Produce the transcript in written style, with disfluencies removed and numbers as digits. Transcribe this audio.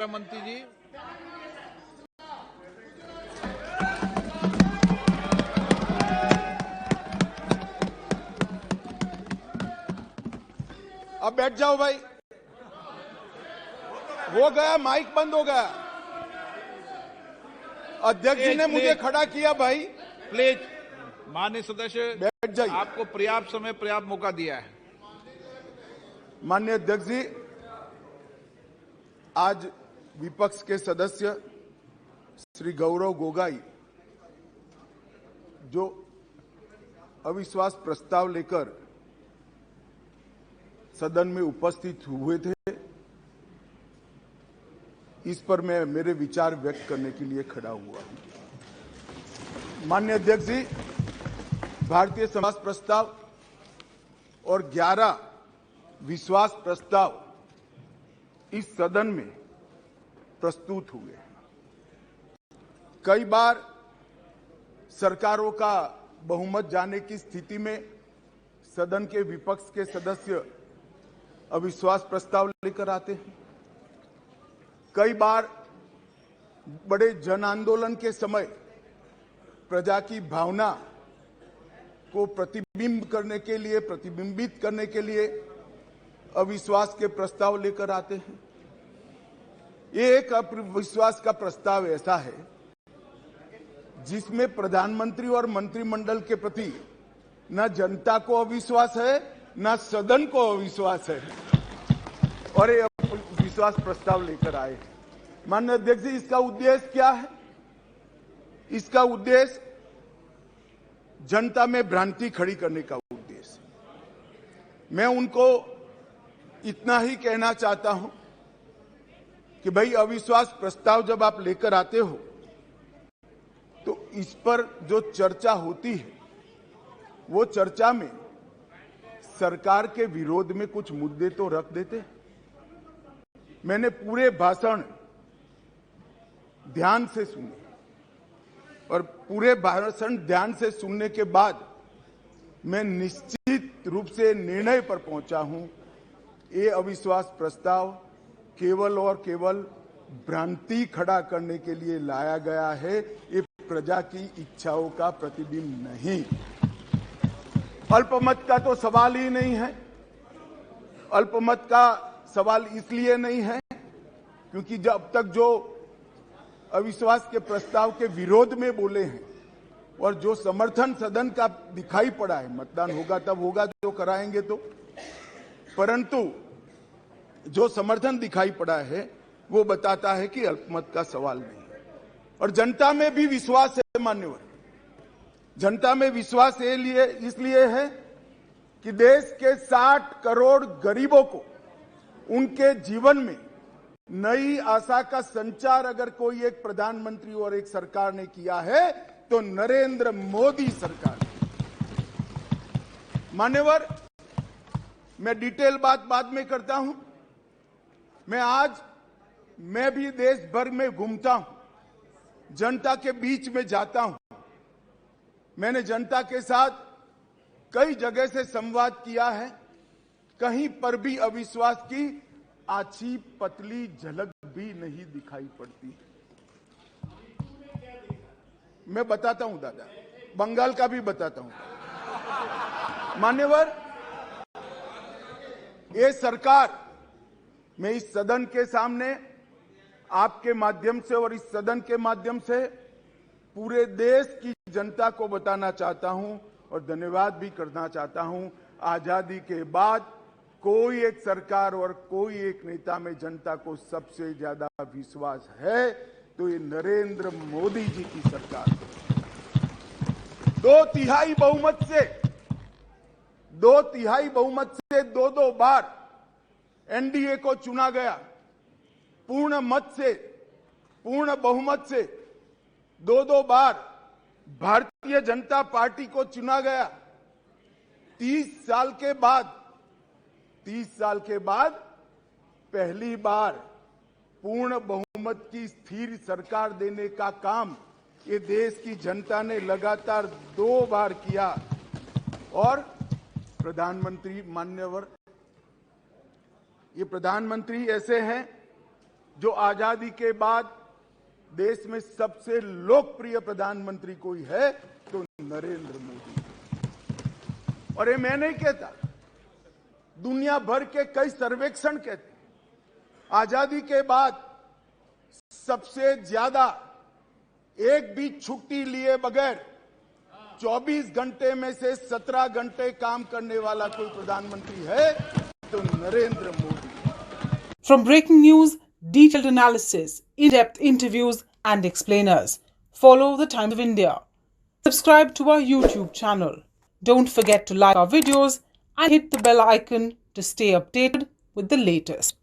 मंत्री जी, अब बैठ जाओ भाई। हो गया, माइक बंद हो गया। अध्यक्ष जी ने मुझे खड़ा किया भाई। प्लीज माननीय सदस्य बैठ जाइए। आपको पर्याप्त समय पर्याप्त मौका दिया है। माननीय अध्यक्ष जी, आज विपक्ष के सदस्य श्री गौरव गोगाई जो अविश्वास प्रस्ताव लेकर सदन में उपस्थित हुए थे, इस पर मैं मेरे विचार व्यक्त करने के लिए खड़ा हुआ हूं। माननीय अध्यक्ष जी, भारतीय समाज प्रस्ताव और 11 विश्वास प्रस्ताव इस सदन में प्रस्तुत हुए। कई बार सरकारों का बहुमत जाने की स्थिति में सदन के विपक्ष के सदस्य अविश्वास प्रस्ताव लेकर आते हैं। कई बार बड़े जन आंदोलन के समय प्रजा की भावना को प्रतिबिंबित करने के लिए अविश्वास के प्रस्ताव लेकर आते हैं। ये एक अविश्वास का प्रस्ताव ऐसा है जिसमें प्रधानमंत्री और मंत्रिमंडल के प्रति न जनता को अविश्वास है, न सदन को अविश्वास है, और ये विश्वास प्रस्ताव लेकर आए। माननीय अध्यक्ष जी, इसका उद्देश्य क्या है? इसका उद्देश्य जनता में भ्रांति खड़ी करने का उद्देश्य। मैं उनको इतना ही कहना चाहता हूं कि भाई, अविश्वास प्रस्ताव जब आप लेकर आते हो तो इस पर जो चर्चा होती है, वो चर्चा में सरकार के विरोध में कुछ मुद्दे तो रख देते हैं। मैंने पूरे भाषण ध्यान से सुने और पूरे भाषण ध्यान से सुनने के बाद मैं निश्चित रूप से निर्णय पर पहुंचा हूं, ये अविश्वास प्रस्ताव केवल और केवल भ्रांति खड़ा करने के लिए लाया गया है। ये प्रजा की इच्छाओं का प्रतिबिंब नहीं। अल्पमत का तो सवाल ही नहीं है। अल्पमत का सवाल इसलिए नहीं है क्योंकि जब तक जो अविश्वास के प्रस्ताव के विरोध में बोले हैं और जो समर्थन सदन का दिखाई पड़ा है, मतदान होगा तब होगा जो कराएंगे तो, परंतु जो समर्थन दिखाई पड़ा है वो बताता है कि अल्पमत का सवाल नहीं है। और जनता में भी विश्वास है मान्यवर। जनता में विश्वास इसलिए है कि देश के 60 करोड़ गरीबों को उनके जीवन में नई आशा का संचार अगर कोई एक प्रधानमंत्री और एक सरकार ने किया है तो नरेंद्र मोदी सरकार। मान्यवर, मैं डिटेल बात बाद में करता हूं। मैं भी देश भर में घूमता हूं, जनता के बीच में जाता हूं। मैंने जनता के साथ कई जगह से संवाद किया है। कहीं पर भी अविश्वास की आछी पतली झलक भी नहीं दिखाई पड़ती। मैं बताता हूं दादा, बंगाल का भी बताता हूं। मान्यवर, ये सरकार, मैं इस सदन के सामने आपके माध्यम से और इस सदन के माध्यम से पूरे देश की जनता को बताना चाहता हूं और धन्यवाद भी करना चाहता हूं। आजादी के बाद कोई एक सरकार और कोई एक नेता में जनता को सबसे ज्यादा विश्वास है तो ये नरेंद्र मोदी जी की सरकार। 2/3 बहुमत से दो बार एनडीए को चुना गया। पूर्ण बहुमत से दो बार भारतीय जनता पार्टी को चुना गया। 30 साल के बाद पहली बार पूर्ण बहुमत की स्थिर सरकार देने का काम ये देश की जनता ने लगातार 2 बार किया। और प्रधानमंत्री, मान्यवर, ये प्रधानमंत्री ऐसे हैं जो आजादी के बाद देश में सबसे लोकप्रिय प्रधानमंत्री कोई है तो नरेंद्र मोदी। और ये मैं नहीं कहता, दुनिया भर के कई सर्वेक्षण कहते हैं आजादी के बाद सबसे ज्यादा एक भी छुट्टी लिए बगैर 24 घंटे में से 17 घंटे काम करने वाला कोई प्रधानमंत्री है तो Narendra Modi. From breaking news, detailed analysis, in-depth interviews and explainers, follow the Times of India. Subscribe to our YouTube channel. Don't forget to like our videos and hit the bell icon to stay updated with the latest.